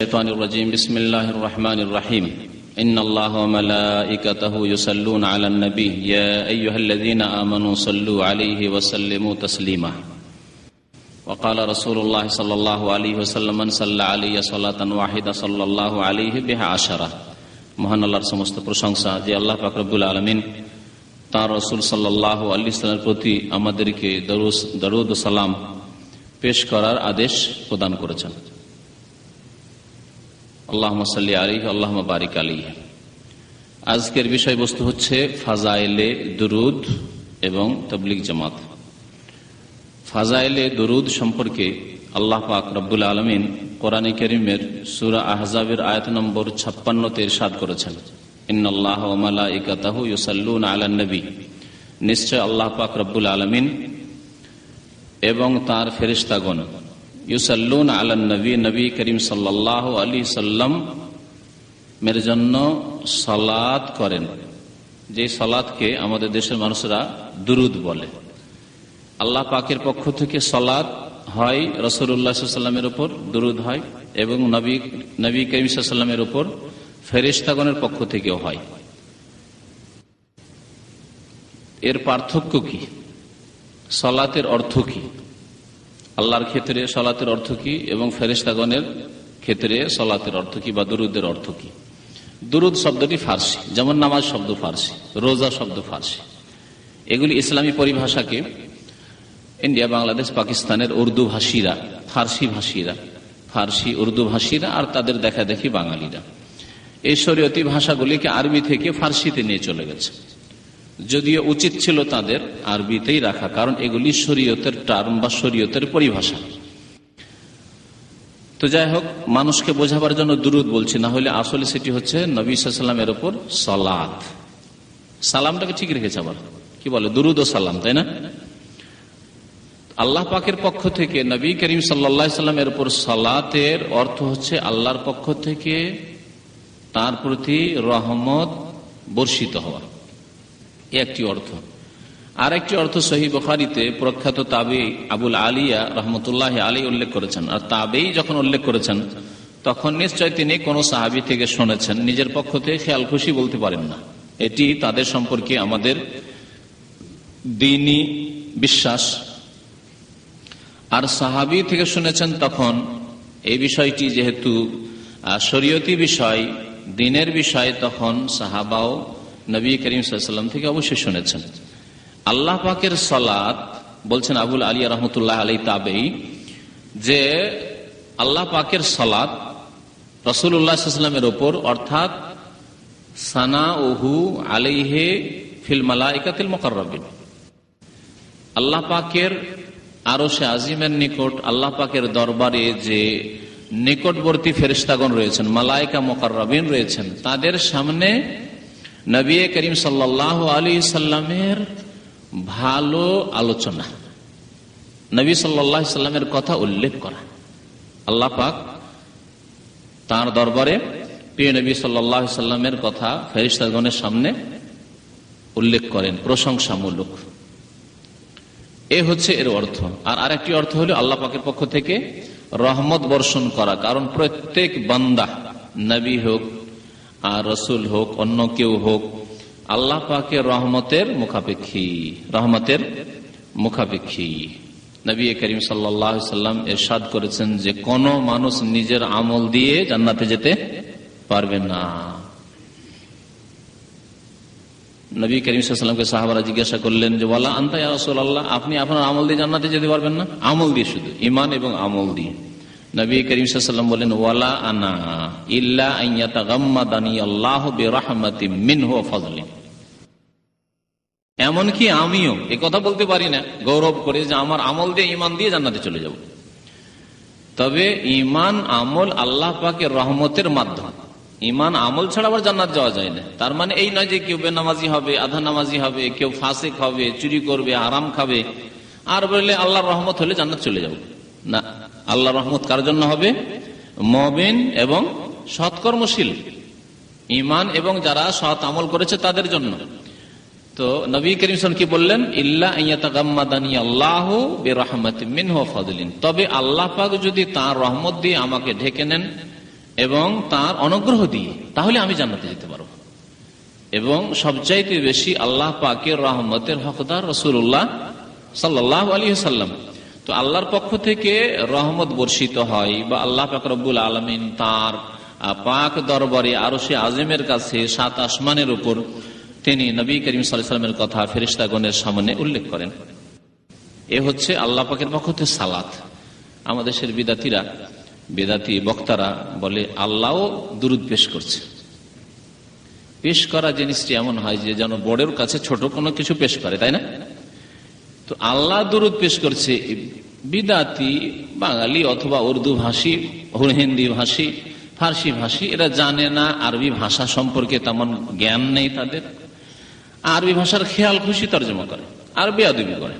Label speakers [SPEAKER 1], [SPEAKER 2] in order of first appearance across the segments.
[SPEAKER 1] الشيطان الرجيم بسم الله الرحمن الرحيم إن الله وملائكته يصلون على النبي يا أيها الذين آمنوا صلوا عليه وسلموا تسليما وقال رسول الله صلى الله عليه وسلم من صلى علي صلاة واحدة صلى الله عليه بها عشرة মহান আল্লাহর সমস্ত প্রশংসা যে আল্লাহ পাক রব্বুল আলামিন তার রাসূল সাল্লাল্লাহু আলাইহি ওয়াসাল্লামের প্রতি আমাদেরকে দরুদ ও সালাম পেশ করার আদেশ প্রদান করেছেন। আল্লাহুম্মা সাল্লি আলাইহি আল্লাহুম্মা বারিক আলাইহি। আজকের বিষয়বস্তু হচ্ছে ফাজাইলে দুরুদ এবং তাবলীগ জামাত। ফাজাইলে দুরুদ সম্পর্কে আল্লাহ পাক রব্বুল আলামিন কোরআনে কারীমের সূরা আহজাবের আয়াত নম্বর 56-তে ইরশাদ করেছেন, ইন্নাল্লাহা ওয়া মালাইকাতাহু ইউসাল্লুনা আলান নবী। নিশ্চয় আল্লাহ পাক রব্বুল আলামিন এবং তার ফেরেশতাগণ ইউসাল্লুনা আলান নবী, নবী করিম সাল্লাল্লাহু আলাইহি সাল্লাম এর জন্য সালাত করেন, যে সালাতকে আমাদের দেশের মানুষরা দুরুদ বলে। আল্লাহ পাকের পক্ষ থেকে সালাত হয়, রাসূলুল্লাহ সাল্লাল্লাহু আলাইহি ওয়াসাল্লামের উপর দুরুদ হয় এবং নবী করিম সাল্লাল্লাহু আলাইহি ওয়াসাল্লামের উপর ফেরেশতাগণের পক্ষ থেকেও হয়। এর পার্থক্য কি? সালাতের অর্থ কি? আল্লাহর ক্ষেত্রে সালাতের অর্থ কি এবং ফেরেশতাগণের ক্ষেত্রে সালাতের অর্থ কি বা দুরুদের অর্থ কি? দুরুদ শব্দটি ফার্সি, যেমন নামাজ শব্দ ফার্সি, রোজা শব্দ ফার্সি। এগুলি ইসলামী পরিভাষাকে ইন্ডিয়া, বাংলাদেশ, পাকিস্তানের উর্দু ভাষীরা, ফার্সি উর্দু ভাষীরা আর তাদের দেখা দেখি বাঙালিরা এই শরীয়তি ভাষাগুলিকে আরবি থেকে ফার্সিতে নিয়ে চলে গেছে, যদিও উচিত ছিল তাদের আরবিতেই রাখা, কারণ এগুলি শরীয়তের টার্ম বা শরীয়তের পরিভাষা। তো যাই হোক, মানুষকে বোঝাবার জন্য দুরুদ বলছি, না হলে আসলে সেটি হচ্ছে নবী সাল্লাল্লাহু আলাইহি ওয়াসাল্লামের উপর সালাত। সালামটাকে ঠিক রেখেছে, আবার কি বলে দুরুদ ও সালাম, তাই না? আল্লাহ পাকের পক্ষ থেকে নবী করিম সাল্লাল্লাহু আলাইহি ওয়াসাল্লামের উপর সালাতের অর্থ হচ্ছে আল্লাহর পক্ষ থেকে তার প্রতি রহমত বর্ষিত হওয়া, একটি অর্থ। আর একটি অর্থ সহিহ বুখারীতে প্রখ্যাত তাবেঈ আবুল আলিয়া রাহমাতুল্লাহি আলাইহি উল্লেখ করেছেন। আর তাবেঈ যখন উল্লেখ করেছেন তখন নিশ্চয় তিনি কোন সাহাবী থেকে শুনেছেন, নিজের পক্ষ থেকে খেয়াল খুশি বলতে পারেন না। এটি তাদের সম্পর্কে আমাদের দ্বীনি বিশ্বাস। আর সাহাবী থেকে শুনেছেন তখন এই বিষয়টি যেহেতু শরীয়তি বিষয়, দ্বীনের বিষয়, তখন সাহাবাও নবী করিম সাল্লাল্লাহু আলাইহি ওয়াসাল্লাম থেকে অবশ্যই শুনেছেন। আল্লাহ পাকের সালাত, বলছেন আবুল আলিয়া রাহমাতুল্লাহ আলাইহি তাবেঈ, যে আল্লাহ পাকের সালাত রাসূলুল্লাহ সাল্লাল্লাহু আলাইহি ওয়াসাল্লামের উপর, অর্থাৎ সানাউহু আলাইহি ফিল মালাইকাতিল মুকাররাবিন, আল্লাহ পাকের আরশে আজিমের নিকট, আল্লাহ পাকের দরবারে যে নিকটবর্তী ফেরেশতাগণ রয়েছেন, মালায়েকা মুকাররাবিন রয়েছেন, তাদের সামনে নবী করিম সাল্লাল্লাহু আলাইহি সাল্লামের ভালো আলোচনা, নবী সাল্লাল্লাহু আলাইহি সাল্লামের কথা উল্লেখ করা। আল্লাহ পাক তার দরবারে প্রিয় নবী সাল্লাল্লাহু আলাইহি সাল্লামের কথা ফেরেশতাগণের সামনে উল্লেখ করেন, প্রশংসামূলক। এ হচ্ছে এর অর্থ। আর আরেকটি অর্থ হলো আল্লাহ পাকের পক্ষ থেকে রহমত বর্ষণ করা, কারণ প্রত্যেক বান্দা, নবী হোক আর রাসূল হোক, অন্য কেউ হোক, আল্লাহ পাকের রহমতের মুখাপেক্ষী। নবী করিম সাল্লাল্লাহু আলাইহি সাল্লাম ইরশাদ করেছেন যে কোন মানুষ নিজের আমল দিয়ে জান্নাতে যেতে পারবে না। নবী করিম সাল্লাল্লাহু আলাইহি সাল্লামকে সাহাবারা জিজ্ঞাসা করলেন যে ওয়ালা আনতা ইয়া রাসূলুল্লাহ, আপনি আপনার আমল দিয়ে জান্নাতে যেতে পারবেন না? আমল দিয়ে, শুধু ঈমান এবং আমল দিয়ে। নবী করিম সাল্লাল্লাহু আলাইহি সাল্লাম বলেন ওয়ালা আনা ইল্লা আন ইয়াতাগাম্মাদানি আল্লাহু বিরাহমাতিন মিনহু ওয়া ফাযলিন। এমনকি আমিও এই কথা বলতে পারি না গৌরব করে যে আমার আমল দিয়ে, ঈমান দিয়ে জান্নাতে চলে যাব। তবে ঈমান আমল আল্লাহ পাকের রহমতের মাধ্যম। ঈমান আমল ছাড়া আবার জান্নাত যাওয়া যায় না। তার মানে এই নয় যে কেউ বেনামাজি হবে, আধা নামাজি হবে, কেউ ফাসিক হবে, চুরি করবে, হারাম খাবে, আর বললে আল্লাহর রহমত হলে জান্নাত চলে যাব না। আল্লাহর রহমত কার জন্য হবে? মুমিন এবং সৎকর্মশীল, ঈমান এবং যারা সৎ আমল করেছে তাদের জন্য। তো নবী করিম সাল্লাল্লাহু আলাইহি ওয়াসাল্লাম কি বললেন? ইল্লা আইয়াতাগাম্মাদানি আল্লাহু বিরাহমাতিন মিনহু ওয়া ফাযলিন, তবে আল্লাহ পাক যদি তার রহমত দিয়ে আমাকে ঢেকে নেন এবং তার অনুগ্রহ দিয়ে, তাহলে আমি জান্নাতে যেতে পারবো। এবং সবচাইতে বেশি আল্লাহ পাকের রহমতের হকদার রাসূলুল্লাহ সাল্লাল্লাহু আলাইহি ওয়াসাল্লাম। তো আল্লাহর পক্ষ থেকে রহমত বর্ষিত হয়, বা আল্লাহ পাক রব্বুল আলামিন তার পাক দরবারে আরশে আযমের কাছে 7 আসমানের উপর তিনি নবী করিম সাল্লাল্লাহু আলাইহি ওয়াসাল্লামের কথা ফেরেশতাগণের সামনে উল্লেখ করেন। এ হচ্ছে আল্লাহ পাকের পক্ষ থেকে সালাত। আমাদের দেশের বেদাতি বক্তারা বলে আল্লাহও দুরূদ পেশ করছে। পেশ করা জিনিসটি এমন হয় যে যেন বড়ের কাছে ছোট কোনো কিছু পেশ করে, তাই না? তো আল্লাহ দুরূদ পেশ করছে। বিদাতি বাঙালি অথবা উর্দু ভাষী, হিন্দি ভাষী, ফার্সি ভাষী, এরা জানে না আরবি ভাষা সম্পর্কে, তেমন জ্ঞান নেই তাদের। আরবি ভাষার খেয়াল খুশি তর্জমা করে আর বেয়াদবি করে,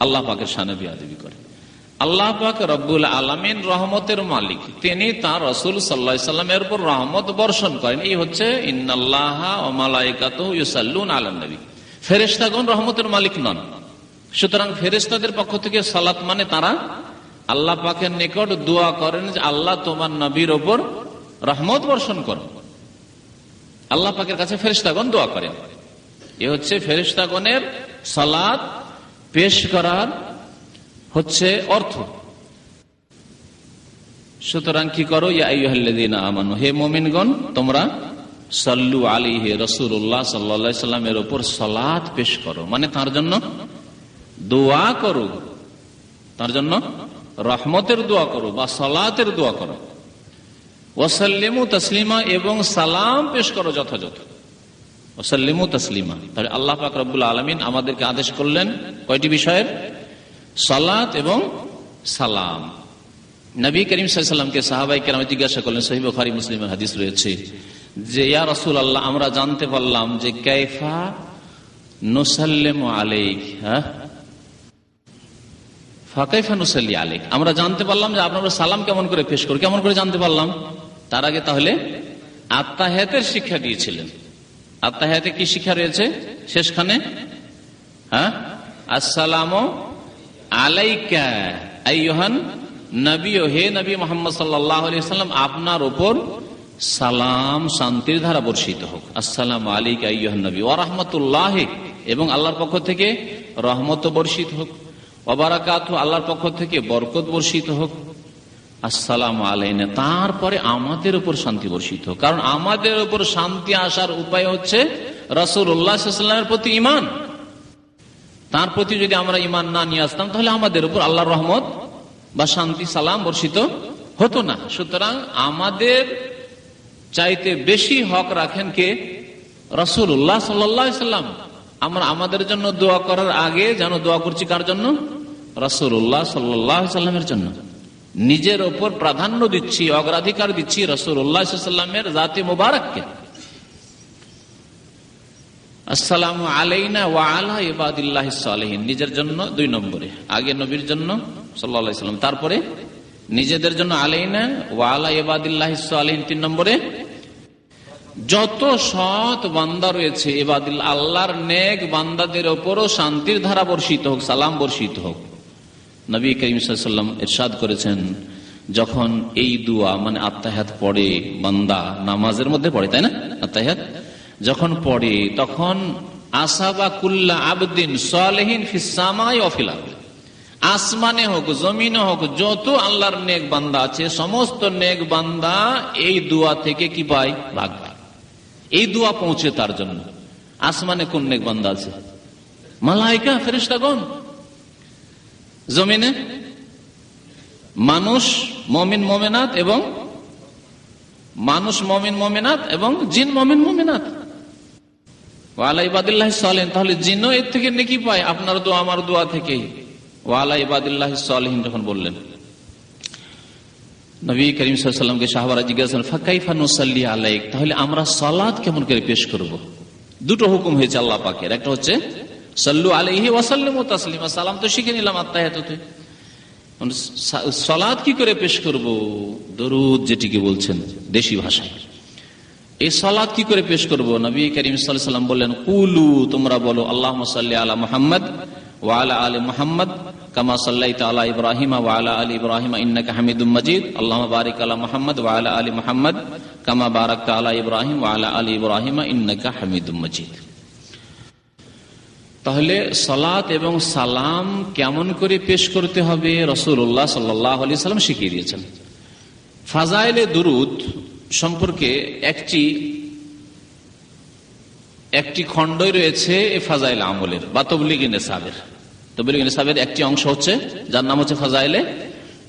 [SPEAKER 1] আল্লাহ পাকের শানে বেয়াদবি করে। আল্লাহ পাক রব্বুল আলামিন রহমতের মালিক, তিনি তার রাসূল সাল্লাল্লাহু আলাইহি সাল্লামের উপর রহমত বর্ষণ করেন। এই হচ্ছে ইন্নাল্লাহা ওয়া মালাইকাতুহু ইউসাল্লুনা আলান নবী। ফেরেশতাগণ রহমতের মালিক নন। সুতরাং ফেরেশতাদের পক্ষ থেকে সালাত মানে তারা আল্লাহ পাকের নিকট দোয়া করেন যে আল্লাহ তোমার নবীর উপর রহমত বর্ষণ করো। আল্লাহ পাকের কাছে ফেরেশতাগণ দোয়া করেন। এ হচ্ছে ফেরেশতাগণের সালাত পেশ করার হচ্ছে অর্থ। সুতরাং কি করো, ইয়া আইয়ুহাল্লাযীনা আমানু, হে মুমিনগণ তোমরা সাল্লু আলাইহি, রাসূলুল্লাহ সাল্লাল্লাহু আলাইহি সাল্লামের উপর সালাত পেশ করো, মানে তার জন্য দোয়া করো, তার জন্য রহমতের দোয়া করো বা সালাতের দোয়া করো। ওয়াসাল্লিমু তাসলিমা, এবং সালাম পেশ করো যথাযথ। ওয়াসাল্লিমু তাসলিমা, তাহলে আল্লাহ পাক রব্বুল আলামিন আমাদেরকে আদেশ করলেন কয়টি বিষয়ের? সালাত এবং সালাম। নবী করিম সাল্লাল্লাহু আলাইহি ওয়াসাল্লামকে সাহাবায়ে কেরাম জিজ্ঞাসা করলেন, সহিহ বুখারী মুসলিমের হাদিস রয়েছে, যে ইয়া রাসূলুল্লাহ আমরা জানতে পারলাম যে কাইফা নুসাল্লিমু আলাইক, ফাকাইফা নুসাল্লি আলাইক, আমরা জানতে পারলাম যে আপনারা সালাম কেমন করে পেশ করেন। কেমন করে জানতে পারলাম? তার আগে তাহলে আত্তাহিয়াতের শিক্ষা দিয়েছিলেন। আত্তাহিয়াতে কি শিক্ষা রয়েছে শেষখানে? আসসালামু আলাইকা আইয়ুহান নবী, হে নবী মুহাম্মদ সাল্লাল্লাহু আলাইহি ওয়াসাল্লাম আপনার উপর সালাম শান্তির ধারা বর্ষিত হোক। আসসালামু আলাইকা আইয়ুহান নবী ওয়া রাহমাতুল্লাহি, এবং আল্লাহর পক্ষ থেকে রহমত বর্ষিত হোক। ওয়া বারাকাতুহু, আল্লাহর পক্ষ থেকে বরকত বর্ষিত হোক। আসসালামু আলাইনা, তারপরে আমাদের উপর শান্তি বর্ষিত হোক। কারণ আমাদের উপর শান্তি আসার উপায় হচ্ছে রাসূলুল্লাহ সাল্লাল্লাহু আলাইহি ওয়াসাল্লামের প্রতি ঈমান। তার প্রতি যদি আমরা ঈমান না নিয়ে আসতাম তাহলে আমাদের উপর আল্লাহর রহমত বা শান্তি সালাম বর্ষিত হতো না। সুতরাং আমাদের চাইতে বেশি হক রাখেন কে? রাসূলুল্লাহ সাল্লাল্লাহু আলাইহি ওয়াসাল্লাম। আমরা আমাদের জন্য দোয়া করার আগে যেন দোয়া করছি কার জন্য? রাসূলুল্লাহ সাল্লাল্লাহু আলাইহি ওয়াসাল্লামের জন্য। নিজের ওপর প্রাধান্য দিচ্ছি, অগ্রাধিকার দিচ্ছি রাসূলুল্লাহ সাল্লাল্লাহু আলাইহি ওয়াসাল্লামের জাতে মুবারককে। আসসালামু আলাইনা ওয়া আলা ইবাদিল্লাহিস সালিহিন, নিজের জন্য 2 নম্বরে, আগে নবীর জন্য সাল্লাল্লাহু আলাইহি ওয়াসাল্লাম, তারপরে নিজেদের জন্য আলাইনা ওয়া আলা ইবাদিল্লাহিস সালিহিন 3 নম্বরে। যত সৎ বান্দা রয়েছে ইবাদিল্লাহ, আল্লাহর নেক বান্দাদের উপরও শান্তির ধারা বর্ষিত হোক, সালাম বর্ষিত হোক। নবী করিম সাল্লাল্লাহু আলাইহি ওয়াসাল্লাম ইরশাদ করেছেন, যখন এই দুয়া মানে আত্তাহিয়াত পড়ে বান্দা, নামাজের মধ্যে পড়ে, তাই না? আত্তাহিয়াত যখন পড়ে তখন আসাবা কুল্লা আবদিন সালিহিন ফিস সামাই ওয়া ফিল আরদ, আসমানে হোক জমিনে হোক যত আল্লাহর নেক বান্দা আছে সমস্ত নেক বান্দা এই দোয়া থেকে কি পায়? ভাগ পায়। এই দোয়া পৌঁছে তার জন্য। আসমানে কোন নেক বান্দা আছে? মালায়েকা, ফেরেশতাগণ। জমিনে মানুষ মুমিন মুমিনাত এবং মানুষ মুমিন মুমিনাত এবং জিন মুমিন মুমিনাত। ওয়া আলা ইবাদিল্লাহিস সালিহিন, তাহলে জিনও এর থেকে নেকি পায় আপনার দোয়া আমার দোয়া থেকেই। ওয়া আলা ইবাদিল্লাহিস সালিহিন যখন বললেন, নবী করিম সাল্লাল্লাহু আলাইহি ওয়াসাল্লামকে সাহাবারা জিজ্ঞাসা করলেন, ফাকাইফা নুসাল্লি আলাইক, তাহলে আমরা সালাত কেমন করে পেশ করব? 2টো হুকুম হয়েছে আল্লাহ পাকের। একটা হচ্ছে সাল্লু আলাইহি ওয়া সাল্লিমু তাসলিমা, সালাম তো শিখে নিলাম আত্তাহিয়াতে। সালাত কি করে পেশ করব? দরুদ যেটিকে বলছেন দেশি ভাষায়, এই সালাত কি করে পেশ করব? নবী করিম সাল্লাল্লাহু আলাইহি ওয়াসাল্লাম বললেন, কুলু, তোমরা বলো, আল্লাহুম্মা সাল্লি আলা মুহাম্মদ ওয়া আলা আলি মুহাম্মদ কামা সাল্লাইতা আলা ইব্রাহিম ওয়া আলা আলি ইব্রাহিম ইন্নাকা হামিদুম মাজিদ আল্লাহুম্মা বারিক আলা মুহাম্মদ ওয়া আলা আলি মুহাম্মদ কামা বারাকতা আলা ইব্রাহিম ওয়া আলা আলি ইব্রাহিম ইন্নাকা হামিদুম মাজিদ। তাহলে সালাত এবং সালাম কেমন করে পেশ করতে হবে রাসূলুল্লাহ সাল্লাল্লাহু আলাইহি সাল্লাম শিখিয়ে দিয়েছেন। ফাজাইলে দুরুদ সম্পর্কে একটি খণ্ডই রয়েছে ফাজাইল আমলের বা তবলিগে নিসাবের। তবলিগে নিসাবের একটি অংশ হচ্ছে যার নাম হচ্ছে ফাজাইলে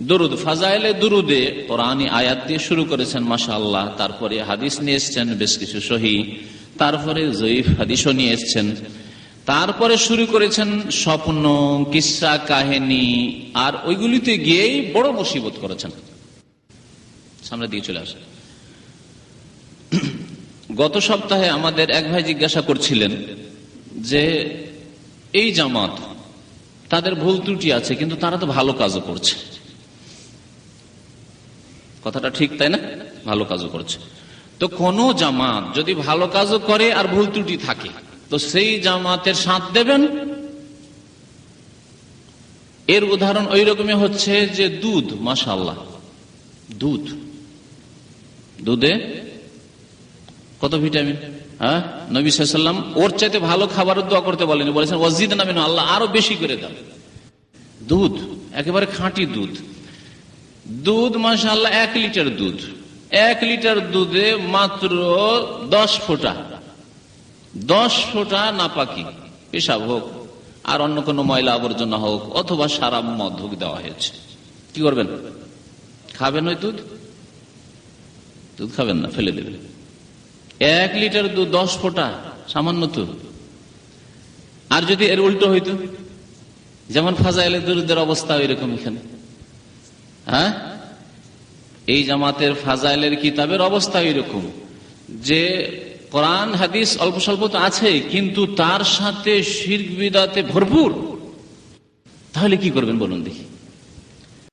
[SPEAKER 1] দুরুদ। ফাজাইলে দুরুদে কোরআনী আয়াত দিয়ে শুরু করেছেন মাশাআল্লাহ, তারপরে হাদিস নিয়ে এসছেন বেশ কিছু সহিহ, তারপরে জয়ীফ হাদিসও নিয়ে এসছেন, তারপরে শুরু করেছেন স্বপ্ন, কিসসা, কাহিনী, আর ওইগুলিতে গিয়েই বড় মুসিবত করেছেন। সামনে দিয়ে চলে আসে। গত সপ্তাহে আমাদের এক ভাই জিজ্ঞাসা করছিলেন যে এই জামাত তাদের ভুল ত্রুটি আছে কিন্তু তারা তো ভালো কাজও করছে। কথাটা ঠিক তাই না? ভালো কাজও করছে। তো কোন জামাত যদি ভালো কাজও করে আর ভুল ত্রুটি থাকে তো সেই জামাতের সাথ দেবেন? এর উদাহরণ ওই রকমই হচ্ছে যে দুধ, মাশাআল্লাহ, দুধে কত ভিটামিন। হ্যাঁ, নবী সাল্লাল্লাহু আলাইহি ওয়াসাল্লাম ওর চাইতে ভালো খাবারের দোয়া করতে বলেনি, বলেছেন ওয়াজিদনা মিনহু, আল্লাহ আরো বেশি করে দাও। দুধ একেবারে খাঁটি দুধ মাশাআল্লাহ 1 লিটার দুধ, 1 লিটার দুধে মাত্র 10 ফোঁটা নাপাকি পেশাব হোক আর অন্য কোনো ময়লা আবর্জনা হোক অথবা সারা মদ হোক দেওয়া হয়েছে। কি করবেন? খাবেন ওই দুধ খাবেন না, ফেলে দেবেন। 1 লিটার দুধ 10 ফোঁটা, সামান্য তো। আর যদি এর উল্টো হইতো, যেমন ফাজাইলে দুরুদের অবস্থা এরকম এখানে, হ্যাঁ, এই জামাতের ফাজাইলের কিতাবের অবস্থা এরকম যে কোরআন হাদিস অল্প স্বল্প তো আছে কিন্তু তার সাথে শিরক বিদআতে ভরপুর। তাহলে কি করবেন বলুন দেখি?